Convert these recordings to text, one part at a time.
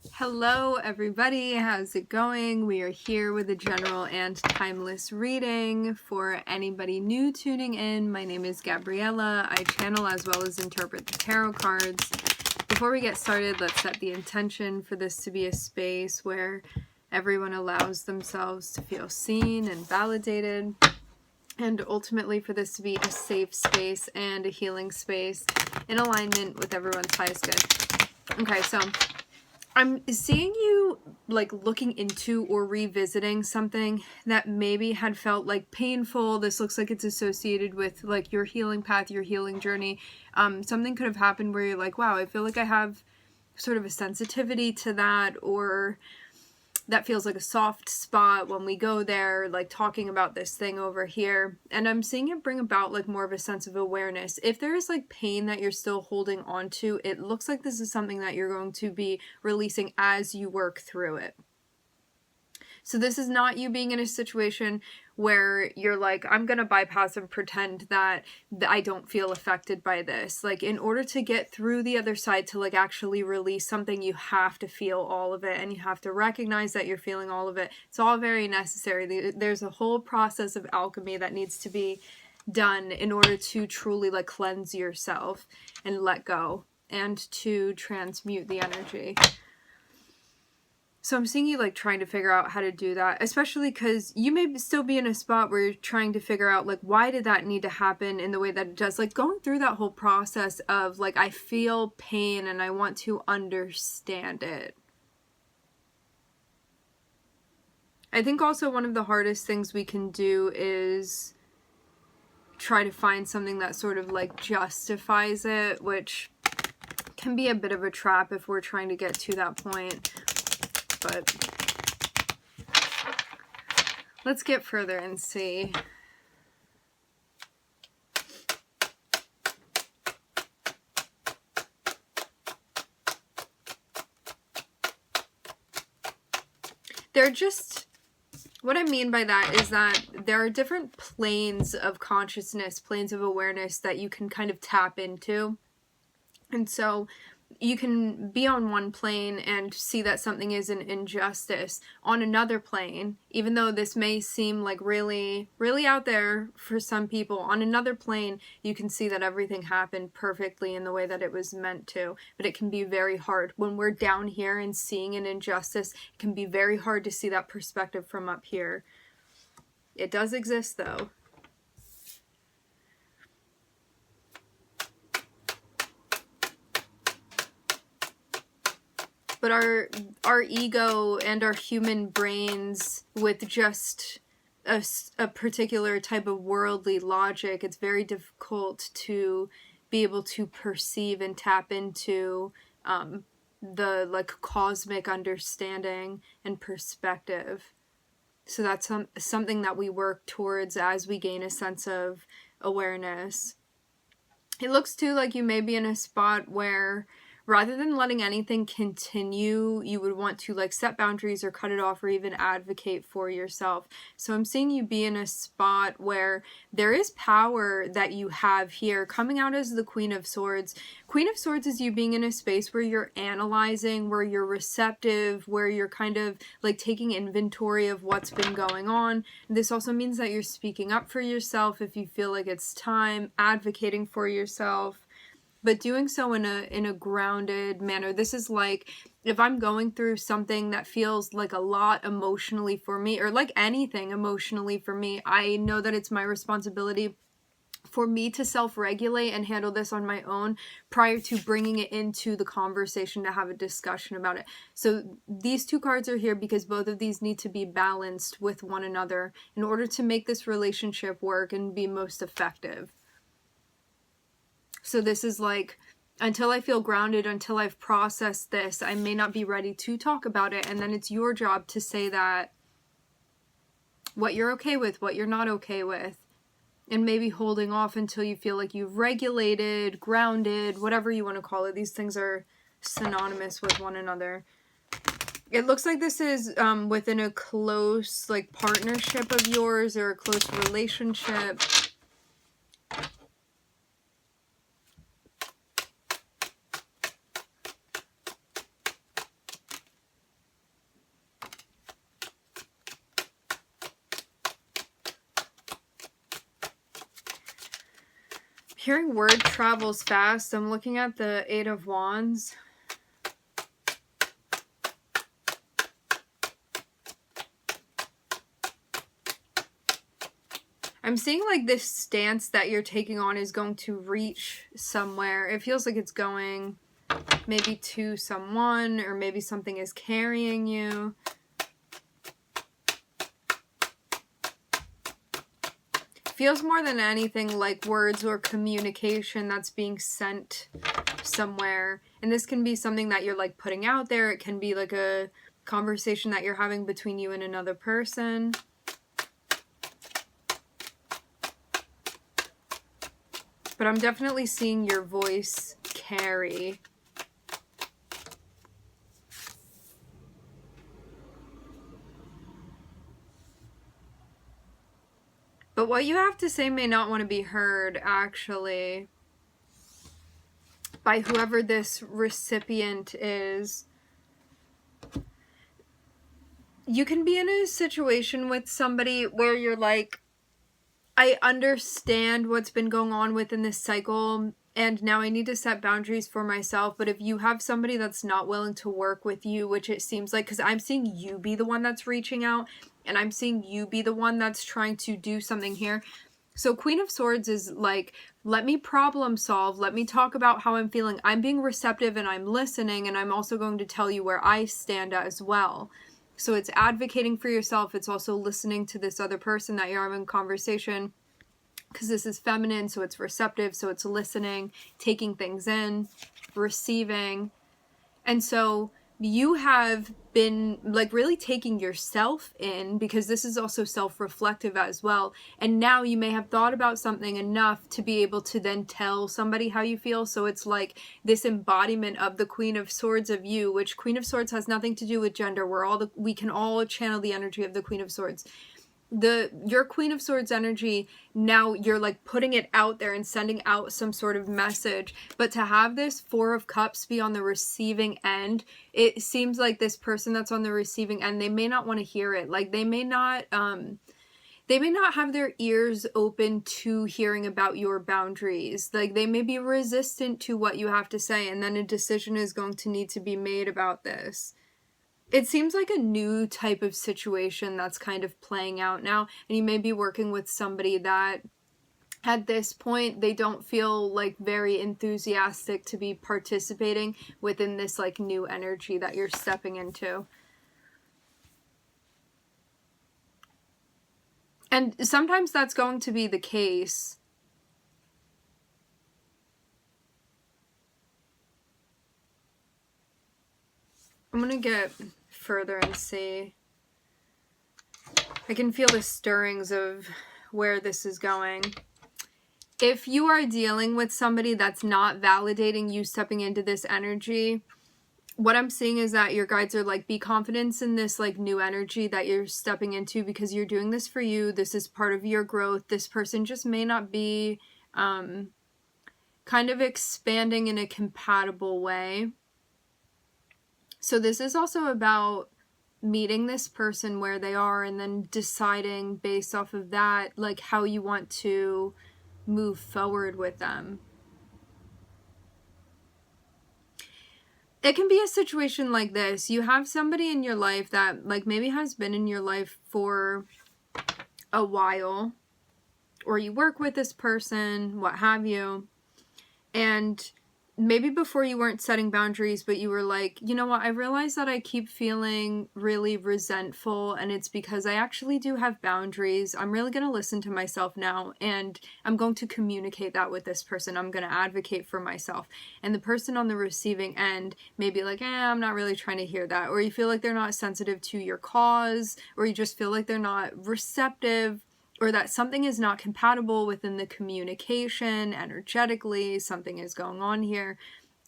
Hello everybody, how's it going? We are here with a general and timeless reading. For anybody new tuning in, my name is Gabriella. I channel as well as interpret the tarot cards. Before we get started, let's set the intention for this to be a space where everyone allows themselves to feel seen and validated, and ultimately for this to be a safe space and a healing space in alignment with everyone's highest good. Okay, so I'm seeing you like looking into or revisiting something that maybe had felt like painful. This looks like it's associated with like your healing path, your healing journey. Something could have happened where you're like, wow, I feel like I have sort of a sensitivity to that, or that feels like a soft spot when we go there, like talking about this thing over here. And I'm seeing it bring about like more of a sense of awareness. If there is like pain that you're still holding on to, it looks like this is something that you're going to be releasing as you work through it. So this is not you being in a situation where you're like, I'm going to bypass and pretend that I don't feel affected by this. Like, in order to get through the other side, to like actually release something, you have to feel all of it, and you have to recognize that you're feeling all of it. It's all very necessary. There's a whole process of alchemy that needs to be done in order to truly like cleanse yourself and let go and to transmute the energy. So I'm seeing you like trying to figure out how to do that, especially because you may still be in a spot where you're trying to figure out like, why did that need to happen in the way that it does? Like going through that whole process of like, I feel pain and I want to understand it. I think also one of the hardest things we can do is try to find something that sort of like justifies it, which can be a bit of a trap if we're trying to get to that point. But let's get further and see. They're just, what I mean by that is that there are different planes of consciousness, planes of awareness that you can kind of tap into. And so you can be on one plane and see that something is an injustice. On another plane, even though this may seem like really, really out there for some people, on another plane, you can see that everything happened perfectly in the way that it was meant to. But it can be very hard. When we're down here and seeing an injustice, it can be very hard to see that perspective from up here. It does exist, though. But our ego and our human brains, with just a particular type of worldly logic, it's very difficult to be able to perceive and tap into the like cosmic understanding and perspective. So that's something that we work towards as we gain a sense of awareness. It looks too like you may be in a spot where rather than letting anything continue, you would want to like set boundaries or cut it off or even advocate for yourself. So I'm seeing you be in a spot where there is power that you have here coming out as the Queen of Swords. Queen of Swords is you being in a space where you're analyzing, where you're receptive, where you're kind of like taking inventory of what's been going on. This also means that you're speaking up for yourself if you feel like it's time, advocating for yourself, but doing so in a grounded manner. This is like, if I'm going through something that feels like a lot emotionally for me, or like anything emotionally for me, I know that it's my responsibility for me to self-regulate and handle this on my own prior to bringing it into the conversation to have a discussion about it. So these two cards are here because both of these need to be balanced with one another in order to make this relationship work and be most effective. So this is like, until I feel grounded, until I've processed this, I may not be ready to talk about it. And then it's your job to say that what you're okay with, what you're not okay with, and maybe holding off until you feel like you've regulated, grounded, whatever you want to call it. These things are synonymous with one another. It looks like this is within a close like partnership of yours or a close relationship. Hearing word travels fast. I'm looking at the Eight of Wands. I'm seeing like this stance that you're taking on is going to reach somewhere. It feels like it's going maybe to someone, or maybe something is carrying you. Feels more than anything like words or communication that's being sent somewhere. And this can be something that you're like putting out there. It can be like a conversation that you're having between you and another person. But I'm definitely seeing your voice carry. But what you have to say may not want to be heard, actually, by whoever this recipient is. You can be in a situation with somebody where you're like, I understand what's been going on within this cycle, and now I need to set boundaries for myself. But if you have somebody that's not willing to work with you, which it seems like, because I'm seeing you be the one that's reaching out, and I'm seeing you be the one that's trying to do something here. So Queen of Swords is like, let me problem solve. Let me talk about how I'm feeling. I'm being receptive and I'm listening, and I'm also going to tell you where I stand as well. So it's advocating for yourself. It's also listening to this other person that you're having a conversation, because this is feminine, so it's receptive, so it's listening, taking things in, receiving. And so you have been like really taking yourself in, because this is also self-reflective as well. And now you may have thought about something enough to be able to then tell somebody how you feel. So it's like this embodiment of the Queen of Swords of you, which Queen of Swords has nothing to do with gender. We can all channel the energy of the Queen of Swords. Your Queen of Swords energy, now you're like putting it out there and sending out some sort of message. But to have this Four of Cups be on the receiving end, it seems like this person that's on the receiving end, they may not want to hear it. Like they may not have their ears open to hearing about your boundaries. Like they may be resistant to what you have to say, and then a decision is going to need to be made about this. It seems like a new type of situation that's kind of playing out now, and you may be working with somebody that at this point they don't feel like very enthusiastic to be participating within this like new energy that you're stepping into. And sometimes that's going to be the case. I'm gonna get further and see. I can feel the stirrings of where this is going. If you are dealing with somebody that's not validating you stepping into this energy, what I'm seeing is that your guides are like, be confident in this like new energy that you're stepping into, because you're doing this for you. This is part of your growth. This person just may not be kind of expanding in a compatible way. So this is also about meeting this person where they are, and then deciding based off of that, like how you want to move forward with them. It can be a situation like this. You have somebody in your life that like maybe has been in your life for a while, or you work with this person, what have you, and maybe before you weren't setting boundaries, but you were like, you know what, I realize that I keep feeling really resentful, and it's because I actually do have boundaries. I'm really going to listen to myself now, and I'm going to communicate that with this person. I'm going to advocate for myself. And the person on the receiving end may be like, I'm not really trying to hear that. Or you feel like they're not sensitive to your cause, or you just feel like they're not receptive, or that something is not compatible within the communication energetically, something is going on here.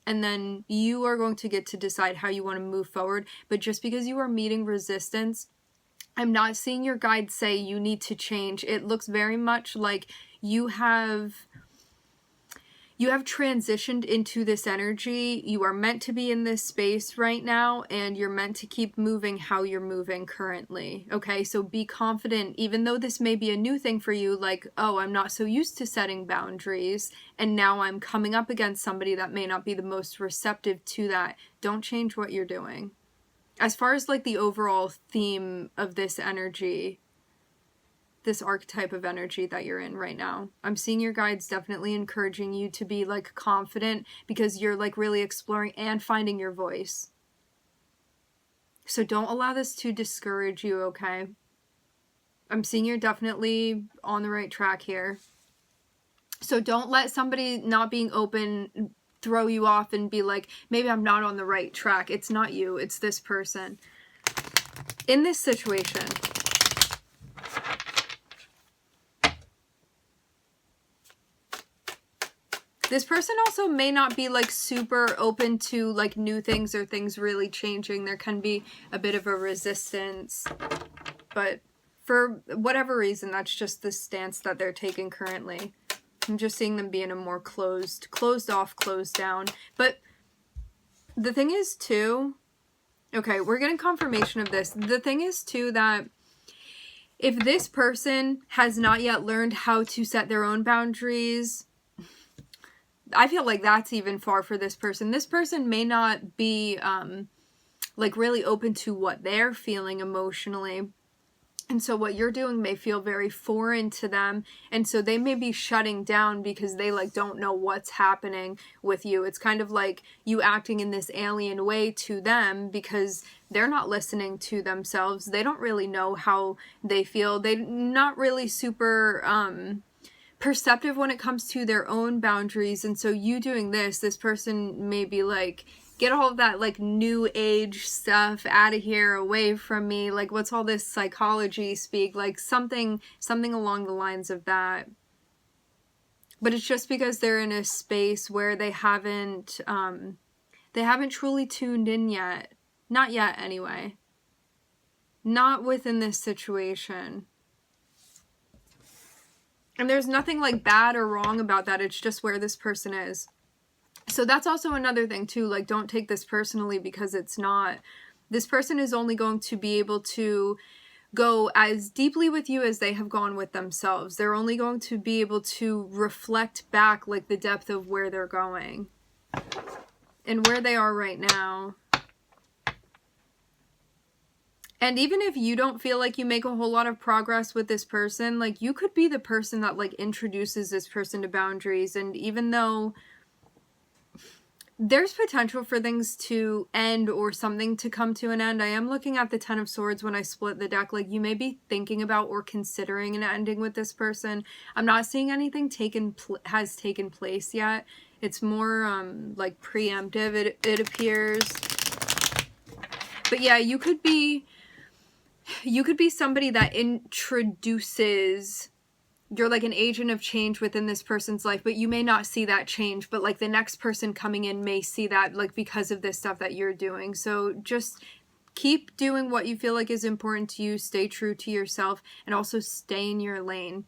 And then you are going to get to decide how you want to move forward. But just because you are meeting resistance, I'm not seeing your guide say you need to change. It looks very much like you have you have transitioned into this energy. You are meant to be in this space right now, and you're meant to keep moving how you're moving currently. Okay, so be confident, even though this may be a new thing for you, like, oh, I'm not so used to setting boundaries, and now I'm coming up against somebody that may not be the most receptive to that. Don't change what you're doing. As far as like the overall theme of this energy, this archetype of energy that you're in right now, I'm seeing your guides definitely encouraging you to be like confident, because you're like really exploring and finding your voice. So don't allow this to discourage you, okay? I'm seeing you're definitely on the right track here. So don't let somebody not being open throw you off and be like, maybe I'm not on the right track. It's not you, it's this person. In this situation, this person also may not be like super open to like new things or things really changing. There can be a bit of a resistance, but for whatever reason, that's just the stance that they're taking currently. I'm just seeing them being a more closed off, closed down. But the thing is too, okay, we're getting confirmation of this. The thing is too that if this person has not yet learned how to set their own boundaries, I feel like that's even far for this person. This person may not be like really open to what they're feeling emotionally. And so what you're doing may feel very foreign to them. And so they may be shutting down because they like don't know what's happening with you. It's kind of like you acting in this alien way to them because they're not listening to themselves. They don't really know how they feel. They're not really super perceptive when it comes to their own boundaries. And so you doing this person may be like, get all of that like new age stuff out of here, away from me. Like, what's all this psychology speak? Like something along the lines of that. But it's just because they're in a space where they haven't truly tuned in yet. Not yet anyway. Not within this situation. And there's nothing like bad or wrong about that. It's just where this person is. So that's also another thing too. Like, don't take this personally, because it's not. This person is only going to be able to go as deeply with you as they have gone with themselves. They're only going to be able to reflect back like the depth of where they're going and where they are right now. And even if you don't feel like you make a whole lot of progress with this person, like you could be the person that like introduces this person to boundaries. And even though there's potential for things to end or something to come to an end, I am looking at the Ten of Swords when I split the deck. Like, you may be thinking about or considering an ending with this person. I'm not seeing anything has taken place yet. It's more like preemptive, it appears. But yeah, you could be somebody that introduces, you're like an agent of change within this person's life, but you may not see that change, but like the next person coming in may see that, like, because of this stuff that you're doing. So just keep doing what you feel like is important to you, stay true to yourself, and also stay in your lane.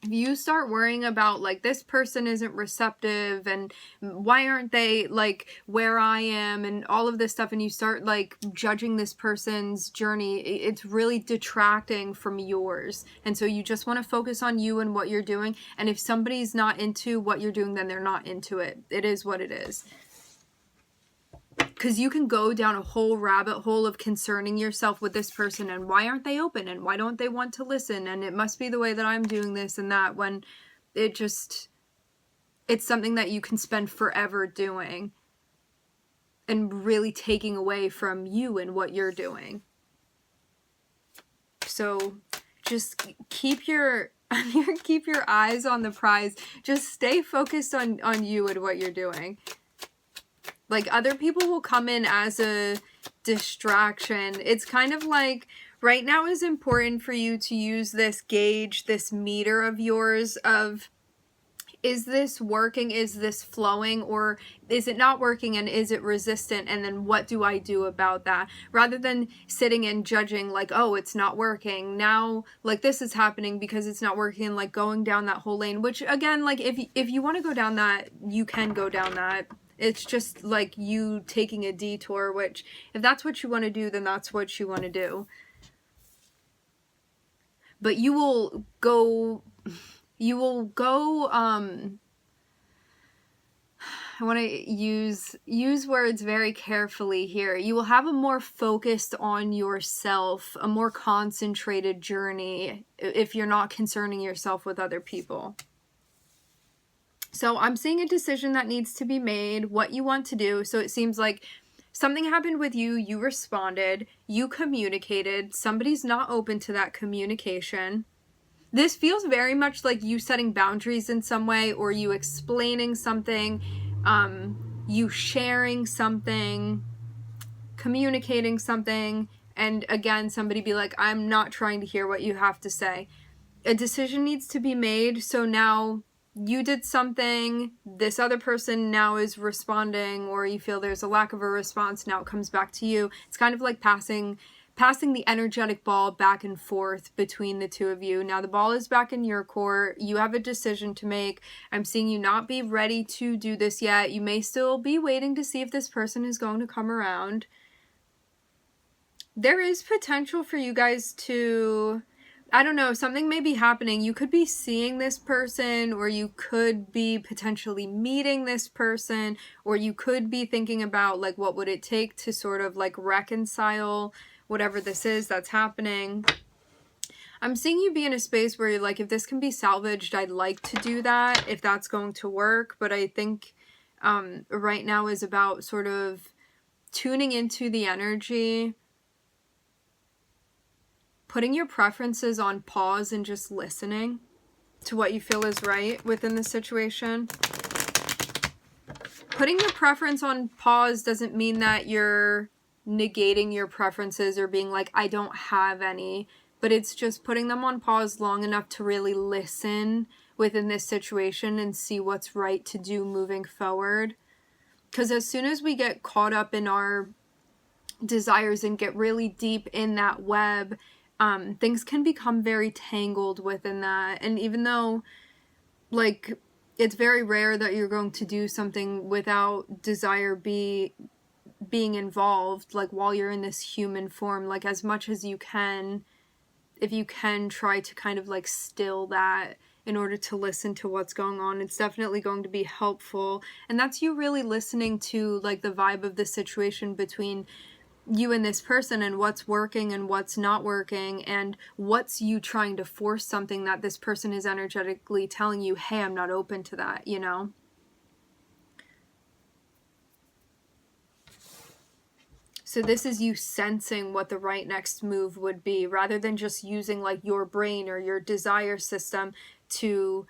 If you start worrying about like, this person isn't receptive and why aren't they like where I am and all of this stuff, and you start like judging this person's journey, it's really detracting from yours. And so you just want to focus on you and what you're doing. And if somebody's not into what you're doing, then they're not into it. It is what it is. Because you can go down a whole rabbit hole of concerning yourself with this person and why aren't they open and why don't they want to listen and it must be the way that I'm doing this and that, when it's something that you can spend forever doing and really taking away from you and what you're doing. So just keep your eyes on the prize. Just stay focused on you and what you're doing. Like, other people will come in as a distraction. It's kind of like, right now is important for you to use this gauge, this meter of yours of, is this working? Is this flowing? Or is it not working, and is it resistant? And then what do I do about that? Rather than sitting and judging like, oh, it's not working. Now, like, this is happening because it's not working, and like going down that whole lane, which again, like if you want to go down that, you can go down that. It's just like you taking a detour, which if that's what you want to do, then that's what you want to do. But you will go, I want to use words very carefully here. You will have a more focused on yourself, a more concentrated journey if you're not concerning yourself with other people. So I'm seeing a decision that needs to be made, what you want to do. So it seems like something happened with you, you responded, you communicated, somebody's not open to that communication. This feels very much like you setting boundaries in some way, or you explaining something, you sharing something, communicating something, and again, somebody be like, I'm not trying to hear what you have to say. A decision needs to be made, so now you did something, this other person now is responding, or you feel there's a lack of a response, now it comes back to you. It's kind of like passing the energetic ball back and forth between the two of you. Now the ball is back in your court. You have a decision to make. I'm seeing you not be ready to do this yet. You may still be waiting to see if this person is going to come around. There is potential for you guys to, I don't know, something may be happening. You could be seeing this person, or you could be potentially meeting this person, or you could be thinking about like what would it take to sort of like reconcile whatever this is that's happening. I'm seeing you be in a space where you're like, if this can be salvaged, I'd like to do that, if that's going to work. But I think right now is about sort of tuning into the energy, putting your preferences on pause and just listening to what you feel is right within the situation. Putting your preference on pause doesn't mean that you're negating your preferences or being like, I don't have any, but it's just putting them on pause long enough to really listen within this situation and see what's right to do moving forward. Because as soon as we get caught up in our desires and get really deep in that web, things can become very tangled within that. And even though, like, it's very rare that you're going to do something without desire being involved, like while you're in this human form, like as much as you can, if you can try to kind of like still that in order to listen to what's going on, it's definitely going to be helpful. And that's you really listening to like the vibe of the situation between you and this person, and what's working and what's not working, and what's you trying to force something that this person is energetically telling you, hey, I'm not open to that, you know? So this is you sensing what the right next move would be, rather than just using like your brain or your desire system to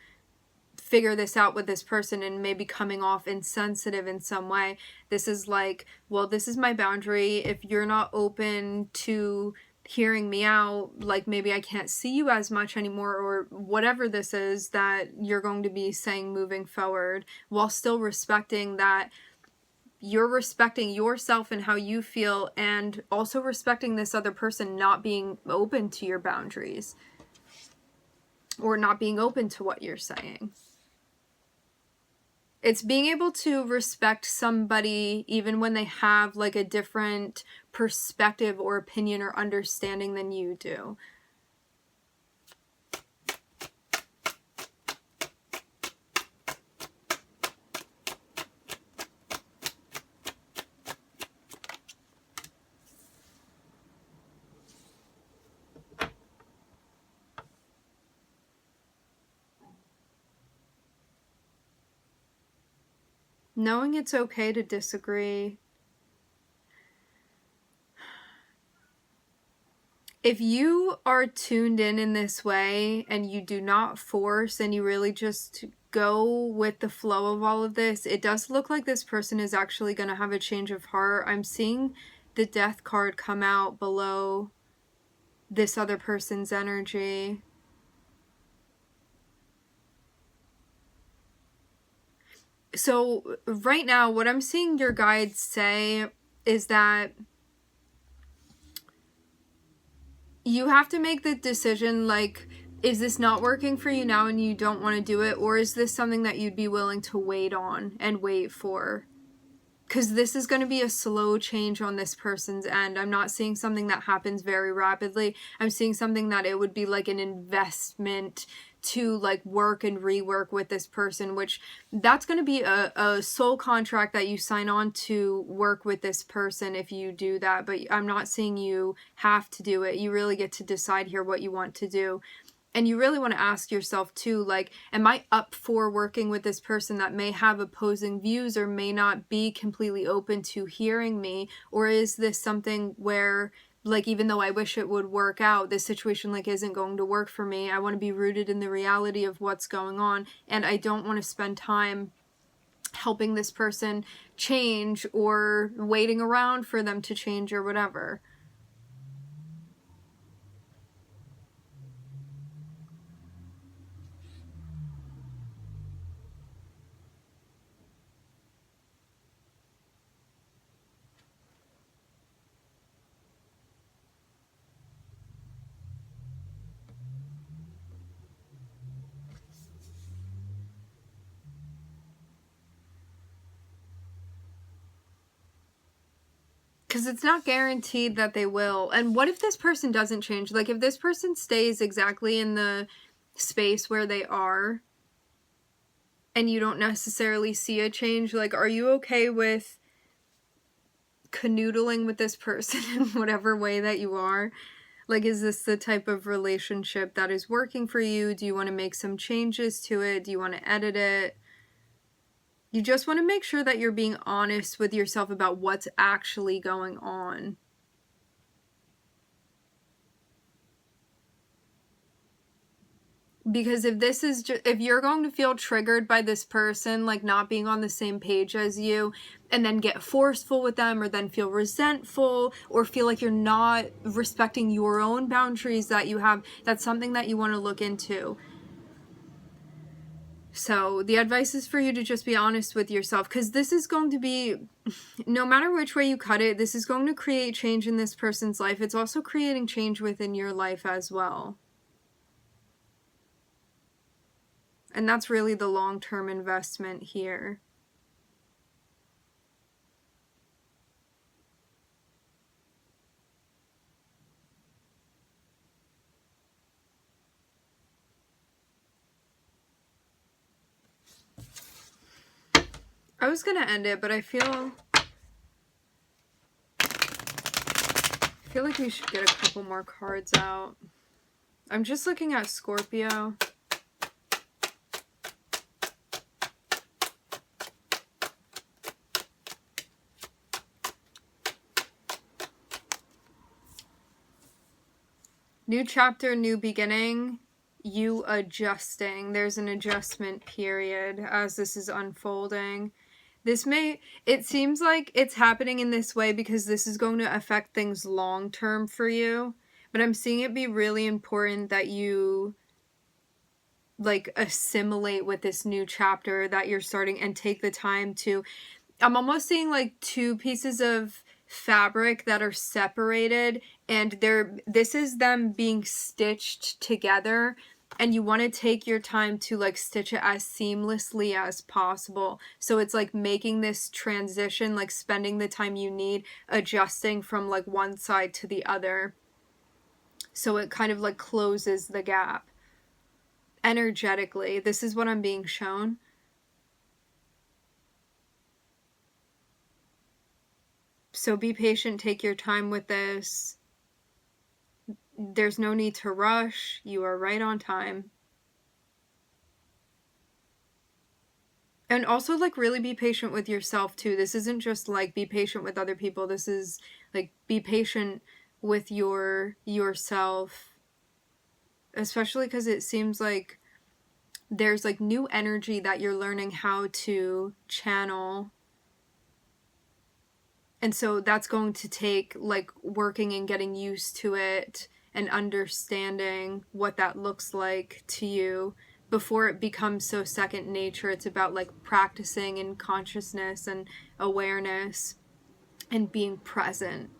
figure this out with this person and maybe coming off insensitive in some way. This is like, well, this is my boundary. If you're not open to hearing me out, like maybe I can't see you as much anymore, or whatever this is that you're going to be saying moving forward, while still respecting that you're respecting yourself and how you feel, and also respecting this other person not being open to your boundaries or not being open to what you're saying. It's being able to respect somebody even when they have like a different perspective or opinion or understanding than you do. Knowing it's okay to disagree. If you are tuned in this way and you do not force and you really just go with the flow of all of this, it does look like this person is actually going to have a change of heart. I'm seeing the Death card come out below this other person's energy. So right now, what I'm seeing your guides say is that you have to make the decision, like, is this not working for you now and you don't want to do it? Or is this something that you'd be willing to wait on and wait for? Because this is going to be a slow change on this person's end. I'm not seeing something that happens very rapidly. I'm seeing something that it would be like an investment to like work and rework with this person, which that's going to be a soul contract that you sign on to work with this person if you do that. But I'm not seeing you have to do it. You really get to decide here what you want to do. And you really want to ask yourself too, like, am I up for working with this person that may have opposing views or may not be completely open to hearing me? Or is this something where, like, even though I wish it would work out, this situation, like, isn't going to work for me. I want to be rooted in the reality of what's going on, and I don't want to spend time helping this person change or waiting around for them to change or whatever. Because it's not guaranteed that they will. And what if this person doesn't change? Like, if this person stays exactly in the space where they are and you don't necessarily see a change, like, are you okay with canoodling with this person in whatever way that you are? Like, is this the type of relationship that is working for you? Do you want to make some changes to it? Do you want to edit it? You just want to make sure that you're being honest with yourself about what's actually going on. Because if this is if you're going to feel triggered by this person, like, not being on the same page as you, and then get forceful with them, or then feel resentful, or feel like you're not respecting your own boundaries that you have, that's something that you want to look into. So the advice is for you to just be honest with yourself, because this is going to be, no matter which way you cut it, this is going to create change in this person's life. It's also creating change within your life as well. And that's really the long-term investment here. I was gonna end it, but I feel like we should get a couple more cards out. I'm just looking at Scorpio. New chapter, new beginning, you adjusting. There's an adjustment period as this is unfolding. It seems like it's happening in this way because this is going to affect things long term for you. But I'm seeing it be really important that you, like, assimilate with this new chapter that you're starting and take the time to. I'm almost seeing like two pieces of fabric that are separated, and this is them being stitched together, and you want to take your time to like stitch it as seamlessly as possible. So it's like making this transition, like spending the time you need adjusting from like one side to the other, so it kind of like closes the gap energetically. This is what I'm being shown. So be patient, take your time with this. There's no need to rush. You are right on time. And also, like, really be patient with yourself too. This isn't just like be patient with other people. This is like be patient with yourself. Especially because it seems like there's like new energy that you're learning how to channel. And so that's going to take like working and getting used to it and understanding what that looks like to you. before it becomes so second nature. It's about like practicing in consciousness and awareness and being present.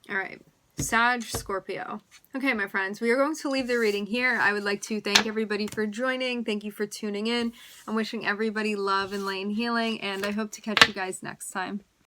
All right. Sag, Scorpio. Okay, my friends, we are going to leave the reading here. I would like to thank everybody for joining. Thank you for tuning in. I'm wishing everybody love and light and healing, and I hope to catch you guys next time.